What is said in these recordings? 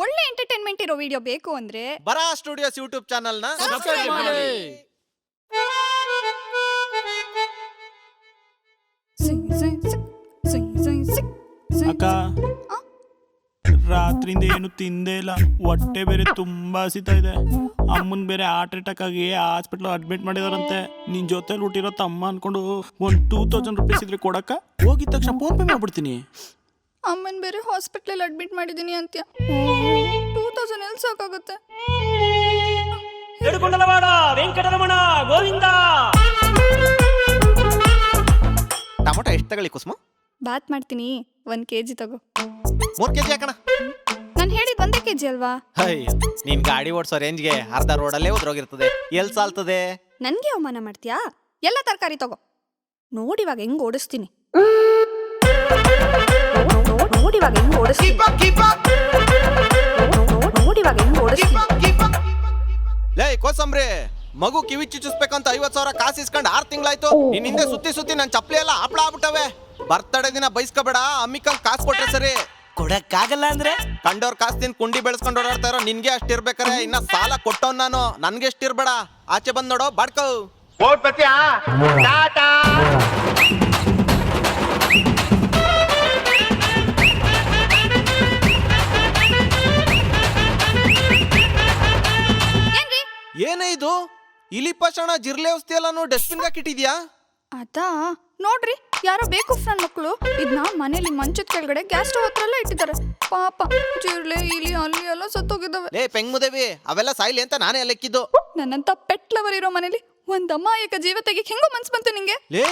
ಒಳ್ಳೆ ಎಂಟರ್ಟೈನ್ಮೆಂಟ್ ಇರೋ ವಿಡಿಯೋ ಬೇಕು ಅಂದ್ರೆ ಬರಾ ಸ್ಟುಡಿಯೋಸ್ ಯೂಟ್ಯೂಬ್ ಚಾನಲ್ ನ ಸಬ್ಸ್ಕ್ರೈಬ್ ಮಾಡಿ. ಅಕ್ಕ ರಾತ್ರಿಯಿಂದ ಏನು ತಿಂದೇ ಇಲ್ಲ, ಹೊಟ್ಟೆ ಬೇರೆ ತುಂಬಾ ಹಸಿತಾ ಇದೆ. ಅಮ್ಮನ್ ಬೇರೆ ಹಾರ್ಟ್ ಅಟ್ಯಾಕ್ ಆಗಿ ಹಾಸ್ಪಿಟ್ಲ್ ಅಡ್ಮಿಟ್ ಮಾಡಿದಾರಂತೆ. ನಿನ್ ಜೊತೆಲಿ ಹುಟ್ಟಿರೋ ತಮ್ಮ ಅನ್ಕೊಂಡು ಒಂದ್ 2000 ರೂಪೀಸ್ ಇದ್ರೆ ಕೊಡಕ್ಕ, ಹೋಗಿದ ತಕ್ಷಣ ಫೋನ್ ಪೇ ಮಾಡ್ಬಿಡ್ತೀನಿ. ಅಮ್ಮನ್ ಬೇರೆ ಹಾಸ್ಪಿಟಲ್ ಅಡ್ಮಿಟ್ ಮಾಡಿದೀನಿ ಅಂತ್ಯ. 2000 ಎಲ್ಲಿ ಸಾಕಾಗುತ್ತೆ? ಎಡುಕೊಂಡಲವಾಡ ವೆಂಕಟರಮಣ ಗೋವಿಂದ. ಟೊಮೊಟೊ ಎಷ್ಟು ತಗೊಳ್ಳಿ ಕುಸುಮ? ಬಾತ್ ಮಾಡ್ತೀನಿ, 1 kg ತಗೋ. 3 kg ಹಾಕಣ. ನಾನು ಹೇಳಿದ್ 1 kg ಅಲ್ವಾ? ಅಯ್ಯೋ, ನೀನ್ ಗಾಡಿ ಓಡಿಸೋ ರೇಂಜ್ಗೆ ಅರ್ಧ ರೋಡಲ್ಲೇ ಉದ್ರೋಗಿರ್ತದೆ, ಎಲ್ಲಿ ಸಾಲ್ತದೆ? ನನ್ಗೆ ಅವಮಾನ ಮಾಡ್ತೀಯಾ? ಎಲ್ಲ ತರಕಾರಿ ತಗೋ. ನೋಡಿವಾಗ ಹೆಂಗ್ ಓಡಿಸ್ತೀನಿ. ನೋಡಿವಾಗ ಹೆಂಗ್ ಓಡಿಸ್ತೀನಿ. ನೋಡಿವಾಗ ಹೆಂಗ್ ಓಡಿಸ್ತೀನಿ. ಲೇ ಕೋಸಂಬ್ರಿ, ಮಗು ಕಿವಿ ಚುಚ್ಚಿಸ್ಬೇಕಂತ 50,000 ಕಾಸು ಇಸ್ಕೊಂಡು 6 ತಿಂಗಳಾಯ್ತು. ನಿನ್ ಹಿಂದೆ ಸುತ್ತಿ ನನ್ ಚಪ್ಪಲಿ ಎಲ್ಲ ಹಪ್ಪಳ ಆಗ್ಬಿಟ್ಟವೆ. ಬರ್ತಡೇ ದಿನ ಬೈಸ್ಕೋಬೇಡ, ಅಮ್ಮಿಕಂಗ್ ಕಾಸು ಕೊಟ್ರೆ ಸರಿ. ಕೊಡಕ್ಕಾಗಲ್ಲ ಅಂದ್ರೆ ಕಂಡೋರ್ ಕಾಸು ತಿಂದು ಕುಂಡಿ ಬೆಳೆಸ್ಕೊಂಡು ಓಡಾಡ್ತಾ ಇರೋ ನಿನ್ಗೆ ಅಷ್ಟಿರ್ಬೇಕಾರೆ ಇನ್ನ ಸಾಲ ಕೊಟ್ಟವ್ ನಾನು. ನನ್ಗೆ ಎಷ್ಟಿರ್ಬೇಡ, ಆಚೆ ಬಂದ್ ನೋಡೋ ಬಾಡ್ಕೋ. ಏನೇ ಇದು ಇಲಿ ಪಶಣ ಜಿರ್ಲೆ ಔಷಧಿ ಎಲ್ಲ ಡಸ್ಟ್ಬಿನ್ ಹಾಕಿಟ್ಟಿದ್ಯಾ? ಅದಾ ನೋಡ್ರಿ, ಯಾರೋ ಬೇಕು ನನ್ನ ಮಕ್ಕಳು ಇದನ್ನ ಮನೇಲಿ ಮಂಚದ ಕೆಳಗಡೆ ಗ್ಯಾಸ್ ಸ್ಟವ್ ಹತ್ರ ಎಲ್ಲ ಇಟ್ಟಿದ್ದಾರೆ. ಪಾಪ ಜಿರ್ಲೆ ಇಲಿ ಅಲ್ಲಿ ಎಲ್ಲ ಸತ್ತೋಗಿದ್ದಾವೆ. ಲೇ ಪೆಂಗ್ಮುದೇವಿ, ಅವೆಲ್ಲ ಸಾಯ್ಲಿ ಅಂತ ನಾನೇ ಲೆಕ್ಕಿದ್ದು. ನನ್ನಂತ ಪೆಟ್ ಲವರ್ ಇರೋ ಮನೇಲಿ ಒಂದ್ ಅಮಾಯಕ ಜೀವ ತೆಗಿಕ್ ಹೆಂಗೋ ಮನ್ಸ್ ಬಂತು ನಿಂಗೆ? ಲೇ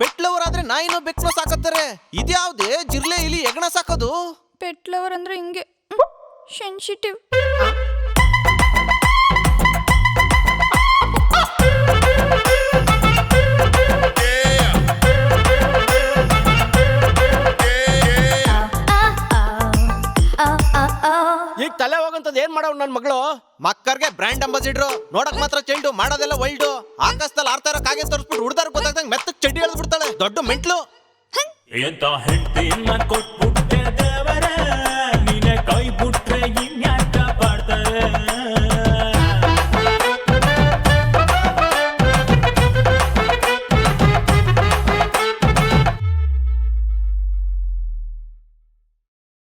ಪೆಟ್ ಲವರ್ ಆದ್ರೆ ನಾಯಿನೋ ಬೆಕ್ಕನೋ ಸಾಕತ್ತಾರೆ, ಇದ್ಯಾವ್ದೇ ಜಿರ್ಲೆ ಇಲಿ ಎಗಣ ಸಾಕೋದು? ಪೆಟ್ ಲವರ್ ಅಂದ್ರೆ ಹಿಂಗೆ ಸೆನ್ಸಿಟಿವ್. ಈಗ ತಲೆ ಹೋಗಂತದ್ ಏನ್ ಮಾಡವ್ ನನ್ ಮಗಳು? ಮಕ್ಕರ್ಗೆ ಬ್ರ್ಯಾಂಡ್ ಅಂಬಾಸಿಡ್ರು, ನೋಡಕ್ ಮಾತ್ರ ಚೈಲ್ಡು, ಮಾಡೋದೆಲ್ಲ ವೈಲ್ಡು. ಆಕಾಶದಲ್ಲಿ ಆಡ್ತಾ ಇರೋ ಕಾಗೆ ತೋರಿಸ್ಬಿಟ್ಟು ಹುಡ್ದಾರ ಗೊತ್ತಾಗ್ದಂಗ್ ಮೆತ್ತಕ್ ಚಡ್ಡಿ ಎಳ್ದ್ ಬಿಡ್ತಾಳೆ. ದೊಡ್ಡ ಮೆಂಟ್ಲು. ಎಂತ ಹೆಂಡತಿಯನ್ನ ಕೊಟ್ಬಿಟ್ಟು